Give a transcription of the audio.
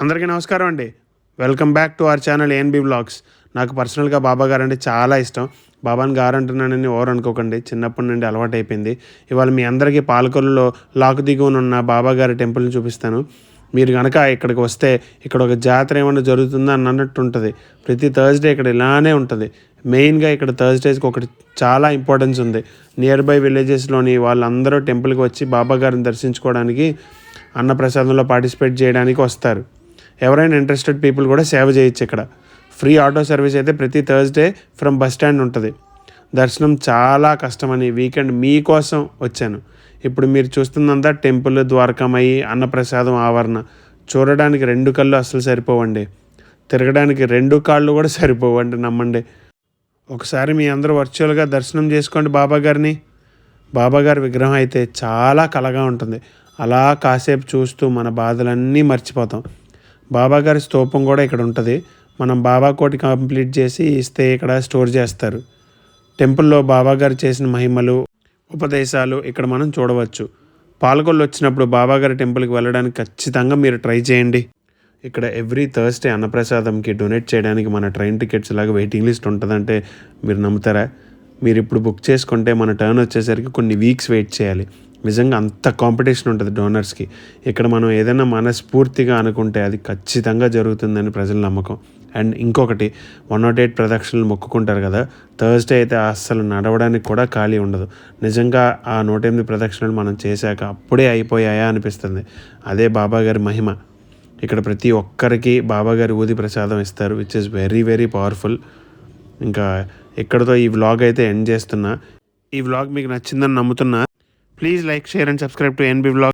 అందరికీ నమస్కారం అండి. Welcome back to our channel A and B vlogs. నాకు పర్సనల్గా బాబా గారు అంటే చాలా ఇష్టం. బాబాని గారు అంటున్నానని ఓవర్ అనుకోకండి, చిన్నప్పటి నుండి అలవాటైపోయింది. ఇవాళ మీ అందరికీ పాలకొల్లులో లాకు దిగువన ఉన్న బాబా గారి టెంపుల్ని చూపిస్తాను. మీరు కనుక ఇక్కడికి వస్తే ఇక్కడ ఒక జాతర ఏమన్నా జరుగుతుందా అన్నట్టు ఉంటుంది. ప్రతి థర్స్డే ఇక్కడ ఇలానే ఉంటుంది. మెయిన్గా ఇక్కడ థర్స్డేస్కి ఒకటి చాలా ఇంపార్టెన్స్ ఉంది. నియర్ బై విలేజెస్లోని వాళ్ళందరూ టెంపుల్కి వచ్చి బాబా గారిని దర్శించుకోవడానికి, అన్నప్రసాదంలో పార్టిసిపేట్ చేయడానికి వస్తారు. ఎవరైనా ఇంట్రెస్టెడ్ పీపుల్ కూడా సేవ చేయొచ్చు. ఇక్కడ ఫ్రీ ఆటో సర్వీస్ అయితే ప్రతి థర్స్డే ఫ్రమ్ బస్ స్టాండ్ ఉంటుంది. దర్శనం చాలా కష్టమని వీకెండ్ మీకోసం వచ్చాను. ఇప్పుడు మీరు చూస్తుందంతా టెంపుల్, ద్వారకామయి, అన్నప్రసాదం ఆవరణ. చూడడానికి 2 కళ్ళు అస్సలు సరిపోవండి. తిరగడానికి 2 కాళ్ళు కూడా సరిపోవండి, నమ్మండి. ఒకసారి మీ అందరూ వర్చువల్గా దర్శనం చేసుకోండి బాబా గారిని. బాబా గారి విగ్రహం అయితే చాలా కళగా ఉంటుంది. అలా కాసేపు చూస్తూ మన బాధలన్నీ మర్చిపోతాం. బాబా గారి స్తూపం కూడా ఇక్కడ ఉంటుంది. మనం బాబా కోటి కంప్లీట్ చేసి ఇస్తే ఇక్కడ స్టోర్ చేస్తారు. టెంపుల్లో బాబా గారు చేసిన మహిమలు, ఉపదేశాలు ఇక్కడ మనం చూడవచ్చు. పాలకొల్లు వచ్చినప్పుడు బాబా గారి టెంపుల్కి వెళ్ళడానికి ఖచ్చితంగా మీరు ట్రై చేయండి. ఇక్కడ ఎవ్రీ థర్స్డే అన్నప్రసాదంకి డొనేట్ చేయడానికి మన ట్రైన్ టికెట్స్ లాగా వెయిటింగ్ లిస్ట్ ఉంటుందంటే మీరు నమ్ముతారా? మీరు ఇప్పుడు బుక్ చేసుకుంటే మన టర్న్ వచ్చేసరికి కొన్ని వీక్స్ వెయిట్ చేయాలి. నిజంగా అంత కాంపిటీషన్ ఉంటుంది డోనర్స్కి. ఇక్కడ మనం ఏదైనా మనస్ఫూర్తిగా అనుకుంటే అది ఖచ్చితంగా జరుగుతుందని ప్రజల నమ్మకం. అండ్ ఇంకొకటి, 108 ప్రదక్షిణలు మొక్కుకుంటారు కదా, థర్స్డే అయితే అస్సలు నడవడానికి కూడా ఖాళీ ఉండదు. నిజంగా ఆ 108 ప్రదక్షిణలు మనం చేశాక అప్పుడే అయిపోయాయా అనిపిస్తుంది. అదే బాబా గారి మహిమ. ఇక్కడ ప్రతి ఒక్కరికి బాబా గారి ఊది ప్రసాదం ఇస్తారు, which is very very powerful. ఇంకా ఇక్కడతో ఈ వ్లాగ్ అయితే ఎండ్ చేస్తున్నా. ఈ వ్లాగ్ మీకు నచ్చిందని నమ్ముతున్నా. Please like, share and subscribe to NB vlog.